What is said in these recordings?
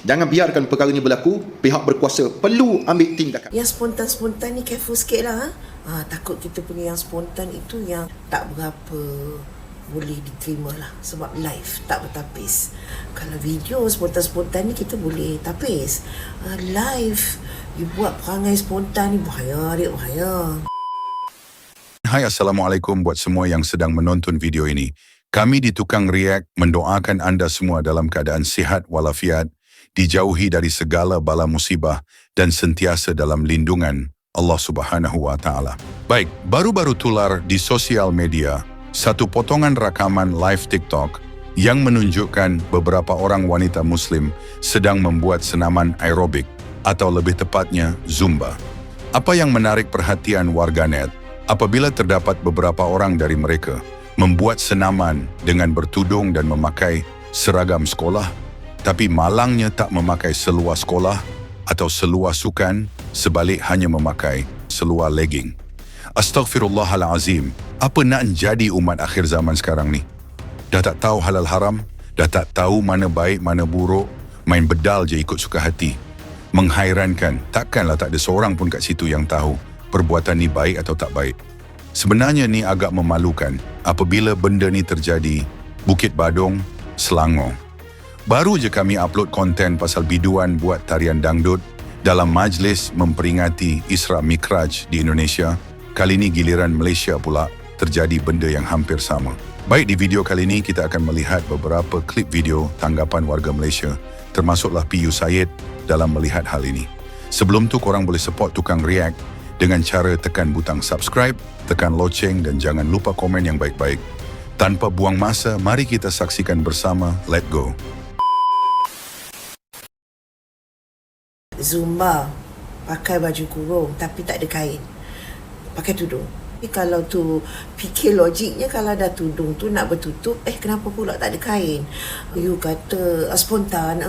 Jangan biarkan perkara ini berlaku. Pihak berkuasa perlu ambil tindakan. Yang spontan-spontan ni careful sikit lah. Takut kita punya yang spontan itu yang tak berapa boleh diterima lah. Sebab live tak bertapis. Kalau video spontan-spontan ni kita boleh tapis. Live, you buat perangai spontan ni bahaya, adik, bahaya. Hai, Assalamualaikum buat semua yang sedang menonton video ini. Kami di Tukang React mendoakan anda semua dalam keadaan sihat walafiat, dijauhi dari segala bala musibah dan sentiasa dalam lindungan Allah Subhanahu wa Ta'ala. Baik, baru-baru tular di sosial media satu potongan rakaman live TikTok yang menunjukkan beberapa orang wanita Muslim sedang membuat senaman aerobik atau lebih tepatnya Zumba. Apa yang menarik perhatian warganet apabila terdapat beberapa orang dari mereka membuat senaman dengan bertudung dan memakai seragam sekolah, tapi malangnya tak memakai seluar sekolah atau seluar sukan, sebalik hanya memakai seluar legging. Astaghfirullahalazim, apa nak jadi umat akhir zaman sekarang ni? Dah tak tahu halal haram, dah tak tahu mana baik mana buruk, main bedal je ikut suka hati. Menghairankan, takkanlah tak ada seorang pun kat situ yang tahu perbuatan ni baik atau tak baik. Sebenarnya ni agak memalukan apabila benda ni terjadi Bukit Badung, Selangor. Baru je kami upload konten pasal biduan buat tarian dangdut dalam majlis memperingati Isra Mikraj di Indonesia. Kali ini giliran Malaysia pula terjadi benda yang hampir sama. Baik, di video kali ini kita akan melihat beberapa klip video tanggapan warga Malaysia, termasuklah PU Syed dalam melihat hal ini. Sebelum tu korang boleh support Tukang React dengan cara tekan butang subscribe, tekan loceng dan jangan lupa komen yang baik-baik. Tanpa buang masa, mari kita saksikan bersama. Let's go. Zumba, pakai baju kurung tapi tak ada kain. Pakai tudung. Tapi kalau tu fikir logiknya, kalau ada tudung tu nak bertutup, kenapa pula tak ada kain? You kata spontan,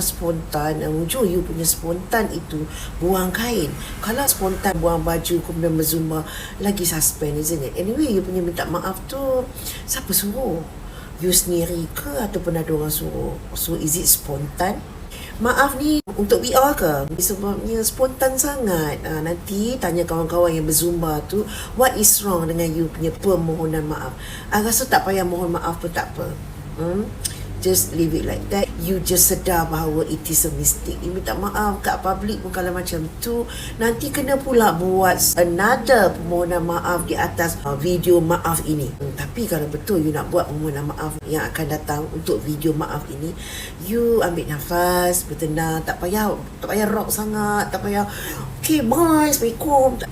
ujung you punya spontan itu buang kain. Kalau spontan buang baju kemudian berzumba, lagi suspend, isn't it? Anyway, you punya minta maaf tu siapa suruh? You sendiri ke ataupun ada orang suruh? So is it spontan? Maaf ni untuk VR ke? Sebabnya spontan sangat. Nanti tanya kawan-kawan yang berzumba tu, what is wrong dengan you punya permohonan maaf? Rasa tak payah mohon maaf pun tak apa. Just leave it like that. You just sedar bahawa it is a mistake. You minta maaf kat public pun kalau macam tu, nanti kena pula buat another permohonan maaf di atas video maaf ini. Tapi kalau betul you nak buat permohonan maaf yang akan datang untuk video maaf ini, you ambil nafas, bertenang, tak payah rock sangat, tak payah okay bye, Assalamualaikum.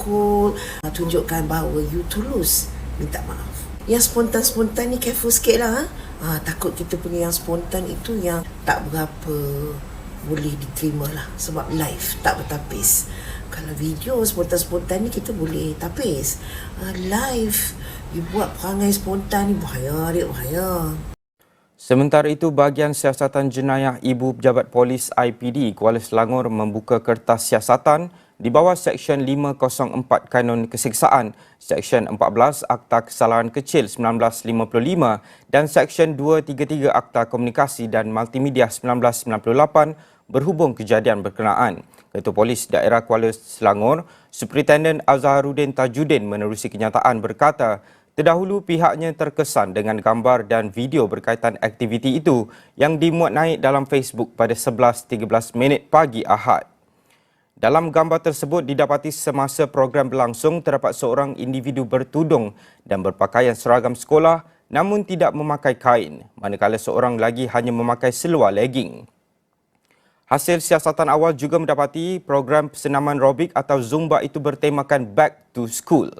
Cool. Tunjukkan bahawa you tulus minta maaf. Yang spontan-spontan ni careful sikit lah. Takut kita punya yang spontan itu yang tak berapa boleh diterima lah. Sebab live tak bertapis. Kalau video spontan-spontan ni kita boleh tapis. Live, you buat perangai spontan ni bahaya, adik, bahaya. Sementara itu, bahagian siasatan jenayah Ibu Pejabat Polis IPD Kuala Selangor membuka kertas siasatan di bawah Seksyen 504 Kanun Keseksaan, Seksyen 14 Akta Kesalahan Kecil 1955 dan Seksyen 233 Akta Komunikasi dan Multimedia 1998 berhubung kejadian berkenaan. Ketua Polis Daerah Kuala Selangor, Superintendent Azharuddin Tajuddin menerusi kenyataan berkata, terdahulu pihaknya terkesan dengan gambar dan video berkaitan aktiviti itu yang dimuat naik dalam Facebook pada 11.13 pagi Ahad. Dalam gambar tersebut didapati semasa program berlangsung terdapat seorang individu bertudung dan berpakaian seragam sekolah namun tidak memakai kain, manakala seorang lagi hanya memakai seluar legging. Hasil siasatan awal juga mendapati program senaman aerobik atau Zumba itu bertemakan Back to School.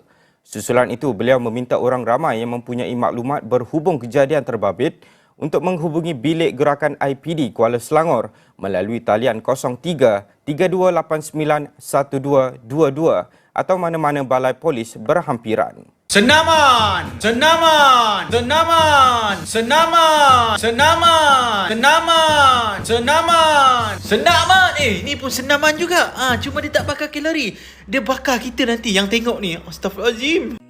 Susulan itu, beliau meminta orang ramai yang mempunyai maklumat berhubung kejadian terbabit untuk menghubungi Bilik Gerakan IPD Kuala Selangor melalui talian 03-3289-1222 atau mana-mana balai polis berhampiran. Senaman! Senaman! Senaman! Senaman! Senaman! Senaman! Senaman! Senaman! Ni pun senaman juga. Cuma dia tak bakar kalori. Dia bakar kita nanti yang tengok ni. Astaghfirullahaladzim.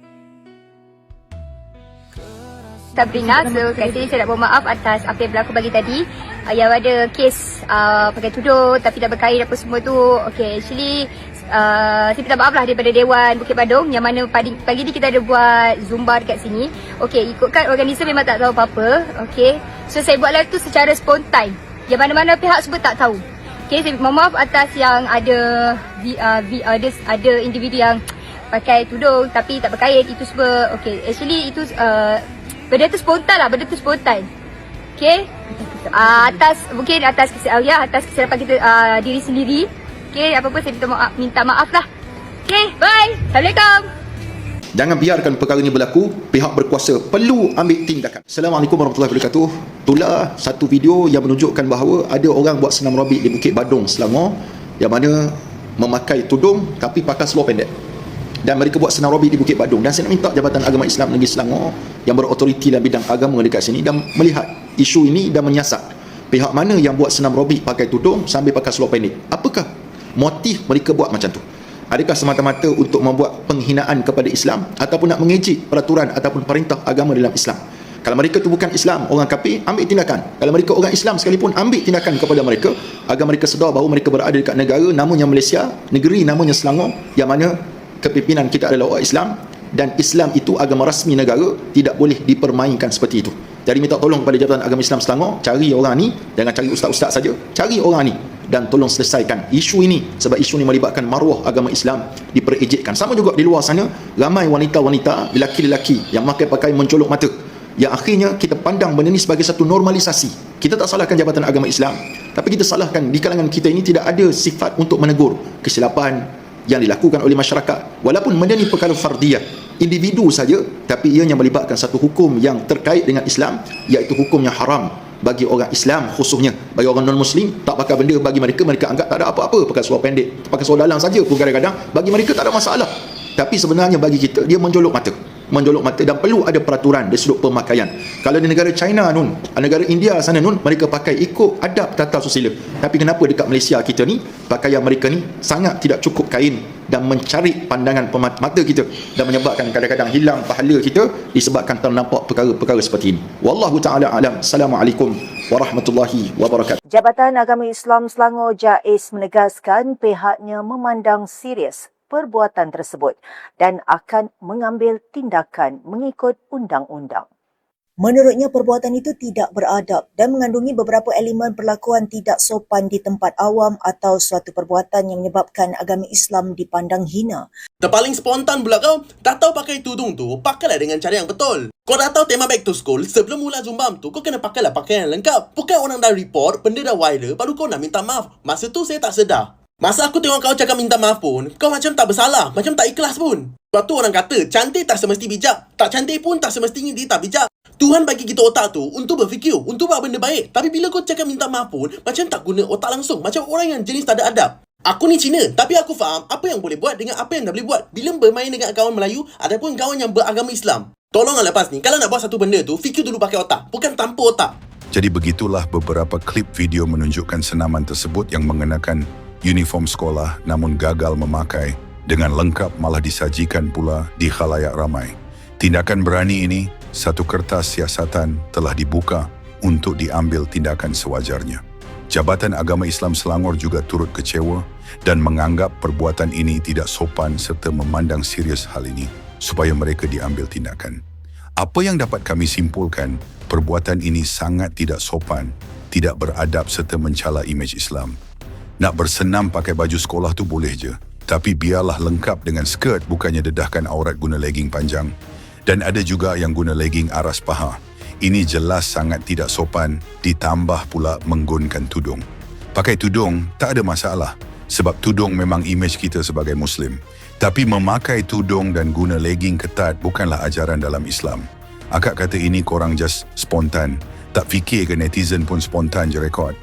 Sabrina, so kat sini saya nak mohon maaf atas apa yang berlaku pagi tadi. yang ada kes pakai tudung tapi tak berkain apa semua tu. Okay, actually saya minta maaf lah daripada Dewan Bukit Badung yang mana pagi ni kita ada buat Zumba dekat sini. Okay, ikutkan organizer memang tak tahu apa-apa. Okay, so saya buat live tu secara spontan yang mana-mana pihak semua tak tahu. Okay, saya mohon maaf atas yang ada individu yang pakai tudung tapi tak berkain itu semua. Okay, actually itu benda tu spontan lah, benda tu spontan. Okay, atas kesilapan kita diri sendiri. Okay, apa-apa saya minta maaf lah. Okay, bye. Assalamualaikum. Jangan biarkan perkara ini berlaku. Pihak berkuasa perlu ambil tindakan. Assalamualaikum warahmatullahi wabarakatuh. Itulah satu video yang menunjukkan bahawa ada orang buat senam aerobik di Bukit Badung, Selangor, yang mana memakai tudung tapi pakai seluar pendek. Dan mereka buat senam aerobik di Bukit Badung. Dan saya nak minta Jabatan Agama Islam Negeri Selangor yang berautoriti dalam bidang agama dekat sini dan melihat isu ini dan menyiasat pihak mana yang buat senam aerobik pakai tudung sambil pakai seluar pendek. Apakah motif mereka buat macam tu? Adakah semata-mata untuk membuat penghinaan kepada Islam ataupun nak mengejek peraturan ataupun perintah agama dalam Islam? Kalau mereka tu bukan Islam, orang kafir, ambil tindakan. Kalau mereka orang Islam sekalipun, ambil tindakan kepada mereka agar mereka sedar bahawa mereka berada dekat negara namanya Malaysia, negeri namanya Selangor, yang mana kepimpinan kita adalah orang Islam dan Islam itu agama rasmi negara, tidak boleh dipermainkan seperti itu. Jadi minta tolong kepada Jabatan Agama Islam Selangor, cari orang ni, jangan cari ustaz-ustaz saja, cari orang ni dan tolong selesaikan isu ini, sebab isu ini melibatkan maruah agama Islam diperejekkan. Sama juga di luar sana, ramai wanita-wanita, lelaki-lelaki yang pakai pakaian mencolok mata, yang akhirnya kita pandang benda ni sebagai satu normalisasi. Kita tak salahkan Jabatan Agama Islam, tapi kita salahkan di kalangan kita ini tidak ada sifat untuk menegur kesilapan yang dilakukan oleh masyarakat. Walaupun benda ni perkara fardiyah, individu saja, tapi ianya melibatkan satu hukum yang terkait dengan Islam, iaitu hukum yang haram bagi orang Islam, khususnya bagi orang non-Muslim. Tak pakai benda bagi mereka anggap tak ada apa-apa. Pakai seluar pendek, pakai seluar dalam saja pun kadang-kadang bagi mereka tak ada masalah. Tapi sebenarnya bagi kita dia menjolok mata dan perlu ada peraturan dari sudut pemakaian. Kalau di negara China nun, negara India sana nun, mereka pakai ikut adab tata susila. Tapi kenapa dekat Malaysia kita ni, pakaian mereka ni sangat tidak cukup kain dan mencari pandangan mata kita dan menyebabkan kadang-kadang hilang pahala kita disebabkan ternampak perkara-perkara seperti ini. Wallahu ta'ala alam. Assalamualaikum warahmatullahi wabarakatuh. Jabatan Agama Islam Selangor JAIS menegaskan pihaknya memandang serius perbuatan tersebut dan akan mengambil tindakan mengikut undang-undang. Menurutnya, perbuatan itu tidak beradab dan mengandungi beberapa elemen perlakuan tidak sopan di tempat awam atau suatu perbuatan yang menyebabkan agama Islam dipandang hina. Terpaling spontan pula kau. Tak tahu pakai tudung tu, pakailah dengan cara yang betul. Kau dah tahu tema back to school, sebelum mula Zumba tu, kau kena pakailah pakaian yang lengkap. Bukan orang dah report, benda dah viral, baru kau nak minta maaf. Masa tu saya tak sedar. Masa aku tengok kau cakap minta maaf pun, kau macam tak bersalah, macam tak ikhlas pun. Sebab tu orang kata, cantik tak semesti bijak. Tak cantik pun tak semestinya dia tak bijak. Tuhan bagi kita otak tu untuk berfikir, untuk buat benda baik. Tapi bila kau cakap minta maaf pun, macam tak guna otak langsung. Macam orang yang jenis tak ada adab. Aku ni Cina, tapi aku faham apa yang boleh buat dengan apa yang tak boleh buat bila bermain dengan kawan Melayu ataupun kawan yang beragama Islam. Tolonglah lepas ni, kalau nak buat satu benda tu, fikir dulu pakai otak, bukan tanpa otak. Jadi begitulah beberapa klip video menunjukkan senaman tersebut yang mengenakan uniform sekolah namun gagal memakai, dengan lengkap malah disajikan pula di khalayak ramai. Tindakan berani ini, satu kertas siasatan telah dibuka untuk diambil tindakan sewajarnya. Jabatan Agama Islam Selangor juga turut kecewa dan menganggap perbuatan ini tidak sopan serta memandang serius hal ini supaya mereka diambil tindakan. Apa yang dapat kami simpulkan, perbuatan ini sangat tidak sopan, tidak beradab serta mencela imej Islam. Nak bersenam pakai baju sekolah tu boleh je, tapi biarlah lengkap dengan skirt, bukannya dedahkan aurat guna legging panjang. Dan ada juga yang guna legging aras paha. Ini jelas sangat tidak sopan, ditambah pula menggunakan tudung. Pakai tudung tak ada masalah, sebab tudung memang imej kita sebagai Muslim. Tapi memakai tudung dan guna legging ketat bukanlah ajaran dalam Islam. Akak kata ini korang just spontan, tak fikir ke netizen pun spontan je rekod.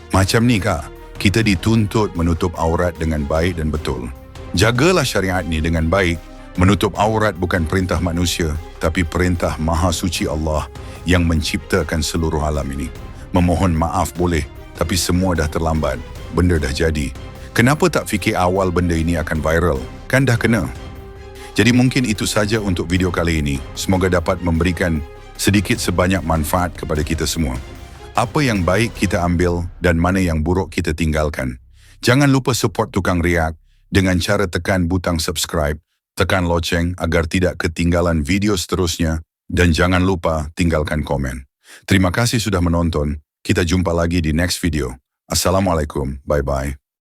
Macam ni kak, kita dituntut menutup aurat dengan baik dan betul. Jagalah syariat ni dengan baik. Menutup aurat bukan perintah manusia, tapi perintah Maha Suci Allah yang menciptakan seluruh alam ini. Memohon maaf boleh, tapi semua dah terlambat. Benda dah jadi. Kenapa tak fikir awal benda ini akan viral? Kan dah kena. Jadi mungkin itu saja untuk video kali ini. Semoga dapat memberikan sedikit sebanyak manfaat kepada kita semua. Apa yang baik kita ambil dan mana yang buruk kita tinggalkan. Jangan lupa support Tukang React dengan cara tekan butang subscribe, tekan loceng agar tidak ketinggalan video seterusnya dan jangan lupa tinggalkan komen. Terima kasih sudah menonton. Kita jumpa lagi di next video. Assalamualaikum. Bye-bye.